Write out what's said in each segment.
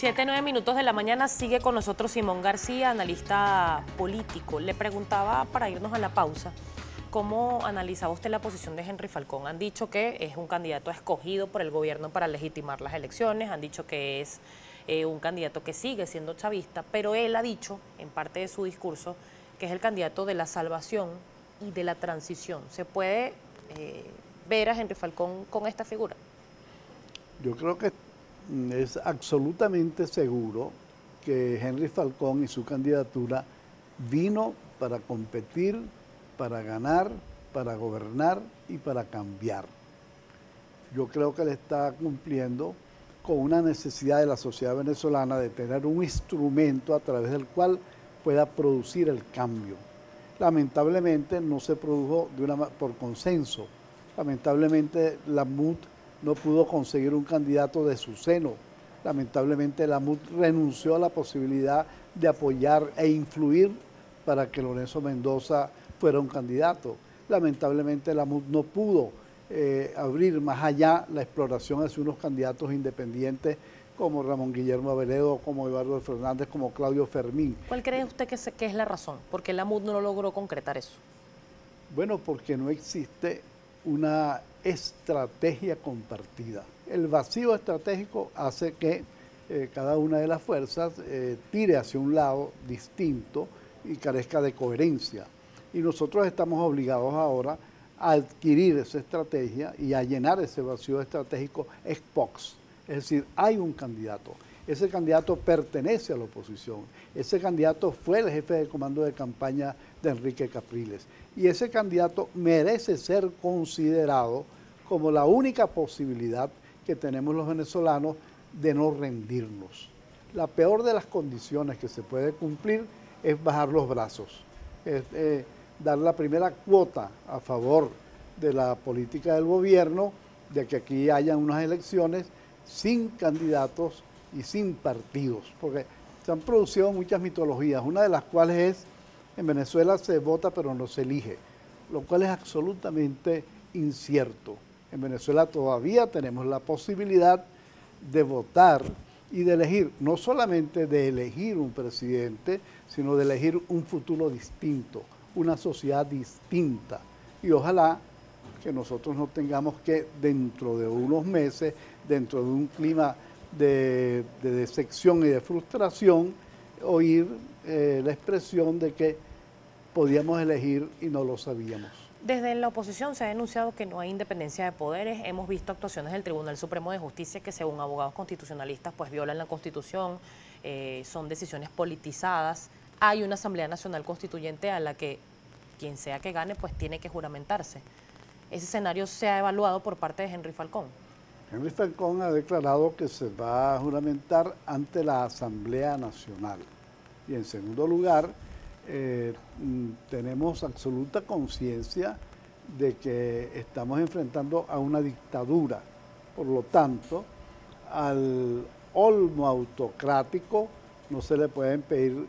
7:09 de la mañana, sigue con nosotros Simón García, analista político. Le preguntaba, para irnos a la pausa, ¿cómo analizaba usted la posición de Henry Falcón? Han dicho que es un candidato escogido por el gobierno para legitimar las elecciones, han dicho que es un candidato que sigue siendo chavista, pero él ha dicho, en parte de su discurso, que es el candidato de la salvación y de la transición. ¿Se puede ver a Henry Falcón con esta figura? Yo creo que es absolutamente seguro que Henry Falcón y su candidatura vino para competir, para ganar, para gobernar y para cambiar. Yo creo que él está cumpliendo con una necesidad de la sociedad venezolana de tener un instrumento a través del cual pueda producir el cambio. Lamentablemente no se produjo por consenso. Lamentablemente la MUD no pudo conseguir un candidato de su seno. Lamentablemente la MUD renunció a la posibilidad de apoyar e influir para que Lorenzo Mendoza fuera un candidato. Lamentablemente la MUD no pudo abrir más allá la exploración hacia unos candidatos independientes como Ramón Guillermo Aveledo, como Eduardo Fernández, como Claudio Fermín. ¿Cuál cree usted que es la razón? ¿Por qué la MUD no logró concretar eso? Bueno, porque no existe una estrategia compartida. El vacío estratégico hace que cada una de las fuerzas tire hacia un lado distinto y carezca de coherencia. Y nosotros estamos obligados ahora a adquirir esa estrategia y a llenar ese vacío estratégico ex post. Es decir, hay un candidato. Ese candidato pertenece a la oposición. Ese candidato fue el jefe de comando de campaña de Enrique Capriles. Y ese candidato merece ser considerado como la única posibilidad que tenemos los venezolanos de no rendirnos. La peor de las condiciones que se puede cumplir es bajar los brazos, es dar la primera cuota a favor de la política del gobierno, de que aquí hayan unas elecciones sin candidatos y sin partidos, porque se han producido muchas mitologías, una de las cuales es, en Venezuela se vota pero no se elige, lo cual es absolutamente incierto. En Venezuela todavía tenemos la posibilidad de votar y de elegir, no solamente de elegir un presidente, sino de elegir un futuro distinto, una sociedad distinta. Y ojalá que nosotros no tengamos que, dentro de unos meses, dentro de un clima de decepción y de frustración, oír la expresión de que podíamos elegir y no lo sabíamos. Desde la oposición se ha denunciado que no hay independencia de poderes. Hemos visto actuaciones del Tribunal Supremo de Justicia que, según abogados constitucionalistas, pues violan la Constitución, son decisiones politizadas. Hay una Asamblea Nacional Constituyente a la que quien sea que gane pues tiene que juramentarse. ¿Ese escenario se ha evaluado por parte de Henry Falcón? Henry Falcón ha declarado que se va a juramentar ante la Asamblea Nacional. Y en segundo lugar, tenemos absoluta conciencia de que estamos enfrentando a una dictadura. Por lo tanto, al olmo autocrático no se le pueden pedir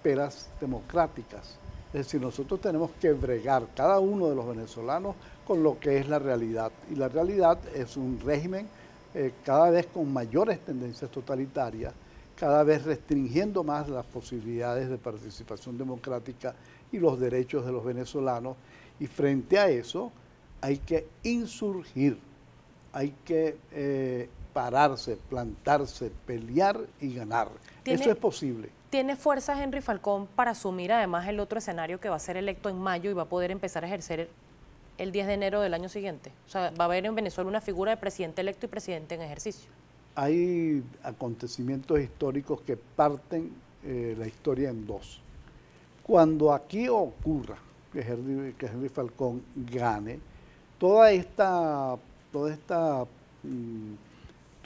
peras democráticas. Es decir, nosotros tenemos que bregar, cada uno de los venezolanos, con lo que es la realidad. Y la realidad es un régimen cada vez con mayores tendencias totalitarias, cada vez restringiendo más las posibilidades de participación democrática y los derechos de los venezolanos. Y frente a eso hay que insurgir, hay que pararse, plantarse, pelear y ganar. Eso es posible. ¿Tiene fuerzas Henry Falcón para asumir además el otro escenario, que va a ser electo en mayo y va a poder empezar a ejercer el 10 de enero del año siguiente? O sea, va a haber en Venezuela una figura de presidente electo y presidente en ejercicio. Hay acontecimientos históricos que parten la historia en dos. Cuando aquí ocurra que Henry Falcón gane, todo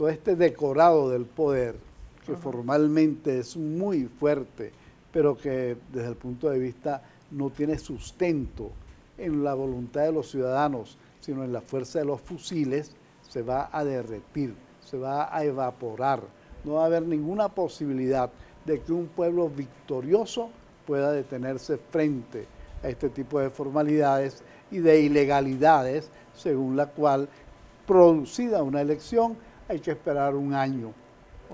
este decorado del poder, que formalmente es muy fuerte, pero que desde el punto de vista no tiene sustento en la voluntad de los ciudadanos, sino en la fuerza de los fusiles, se va a derretir, se va a evaporar. No va a haber ninguna posibilidad de que un pueblo victorioso pueda detenerse frente a este tipo de formalidades y de ilegalidades, según la cual, producida una elección, hay que esperar un año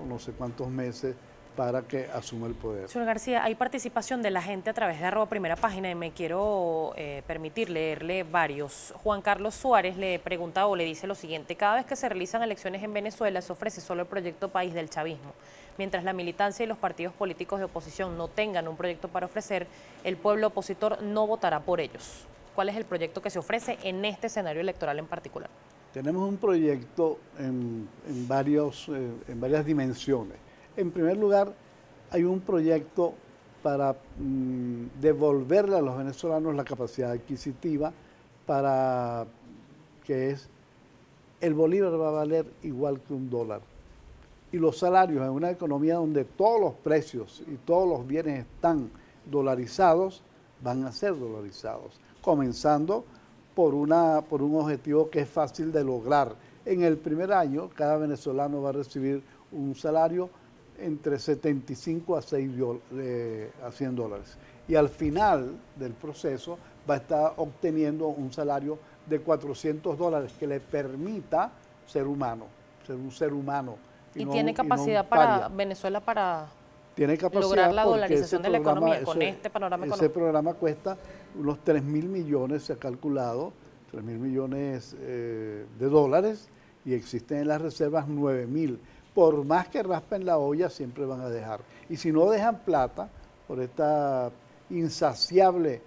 o no sé cuántos meses para que asuma el poder. Señor García, hay participación de la gente a través de @primerapágina y me quiero permitir leerle varios. Juan Carlos Suárez le pregunta o le dice lo siguiente: cada vez que se realizan elecciones en Venezuela se ofrece solo el proyecto país del chavismo. Mientras la militancia y los partidos políticos de oposición no tengan un proyecto para ofrecer, el pueblo opositor no votará por ellos. ¿Cuál es el proyecto que se ofrece en este escenario electoral en particular? Tenemos un proyecto en varias dimensiones. En primer lugar, hay un proyecto para devolverle a los venezolanos la capacidad adquisitiva, para que es el bolívar va a valer igual que $1. Y los salarios en una economía donde todos los precios y todos los bienes están dolarizados, van a ser dolarizados, comenzando por un objetivo que es fácil de lograr. En el primer año, cada venezolano va a recibir un salario entre 75 a $100. Y al final del proceso va a estar obteniendo un salario de $400 que le permita ser humano, ser un ser humano. ¿Y tiene capacidad para Venezuela para lograr la dolarización de la economía con este panorama económico? Ese programa cuesta unos 3.000 millones, se ha calculado, 3.000 millones de dólares, y existen en las reservas 9.000. Por más que raspen la olla, siempre van a dejar. Y si no dejan plata, por esta insaciable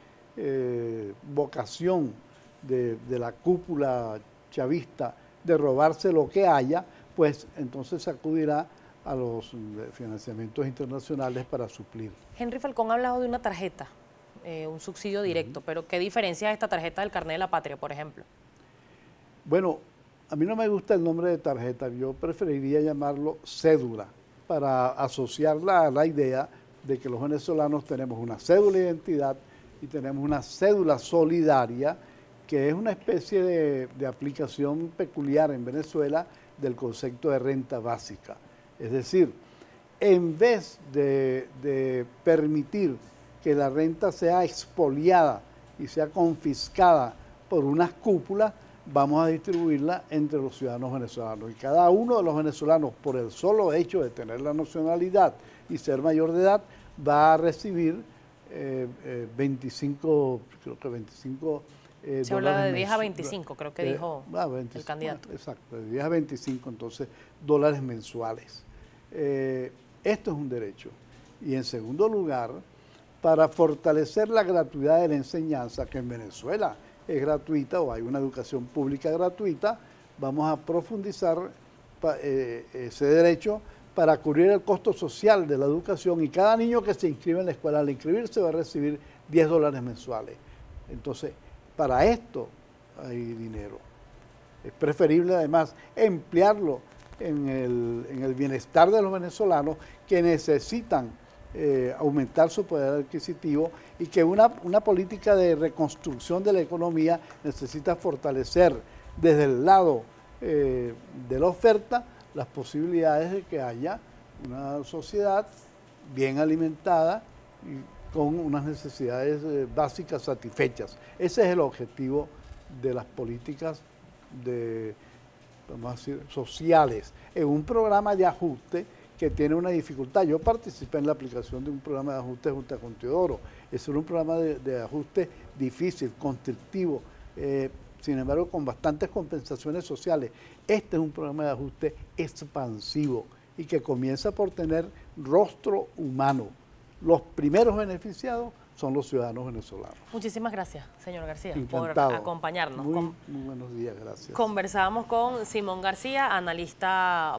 vocación de la cúpula chavista de robarse lo que haya, pues entonces se acudirá a los financiamientos internacionales para suplir. Henry Falcón ha hablado de una tarjeta, un subsidio directo, pero ¿qué diferencia es esta tarjeta del carnet de la patria, por ejemplo? Bueno, a mí no me gusta el nombre de tarjeta, yo preferiría llamarlo cédula, para asociarla a la idea de que los venezolanos tenemos una cédula de identidad y tenemos una cédula solidaria, que es una especie de aplicación peculiar en Venezuela del concepto de renta básica. Es decir, en vez de permitir que la renta sea expoliada y sea confiscada por unas cúpulas, vamos a distribuirla entre los ciudadanos venezolanos. Y cada uno de los venezolanos, por el solo hecho de tener la nacionalidad y ser mayor de edad, va a recibir 25, creo que 25 se habla de 10 a 25, creo que dijo 25, el candidato. Exacto, de 10 a 25, entonces, dólares mensuales. Esto es un derecho. Y en segundo lugar, para fortalecer la gratuidad de la enseñanza, que en Venezuela es gratuita o hay una educación pública gratuita, vamos a profundizar ese derecho para cubrir el costo social de la educación, y cada niño que se inscribe en la escuela, al inscribirse va a recibir $10 mensuales. Entonces, para esto hay dinero. Es preferible además emplearlo en el bienestar de los venezolanos, que necesitan aumentar su poder adquisitivo, y que una política de reconstrucción de la economía necesita fortalecer desde el lado de la oferta las posibilidades de que haya una sociedad bien alimentada y con unas necesidades básicas satisfechas. Ese es el objetivo de las políticas vamos a decir, sociales, en un programa de ajuste que tiene una dificultad. Yo participé en la aplicación de un programa de ajuste junto con Teodoro. Ese era un programa de ajuste difícil, constrictivo, sin embargo con bastantes compensaciones sociales. Este es un programa de ajuste expansivo y que comienza por tener rostro humano. Los primeros beneficiados son los ciudadanos venezolanos. Muchísimas gracias, señor García, Encantado. por acompañarnos. Muy buenos días, gracias. Conversamos con Simón García, analista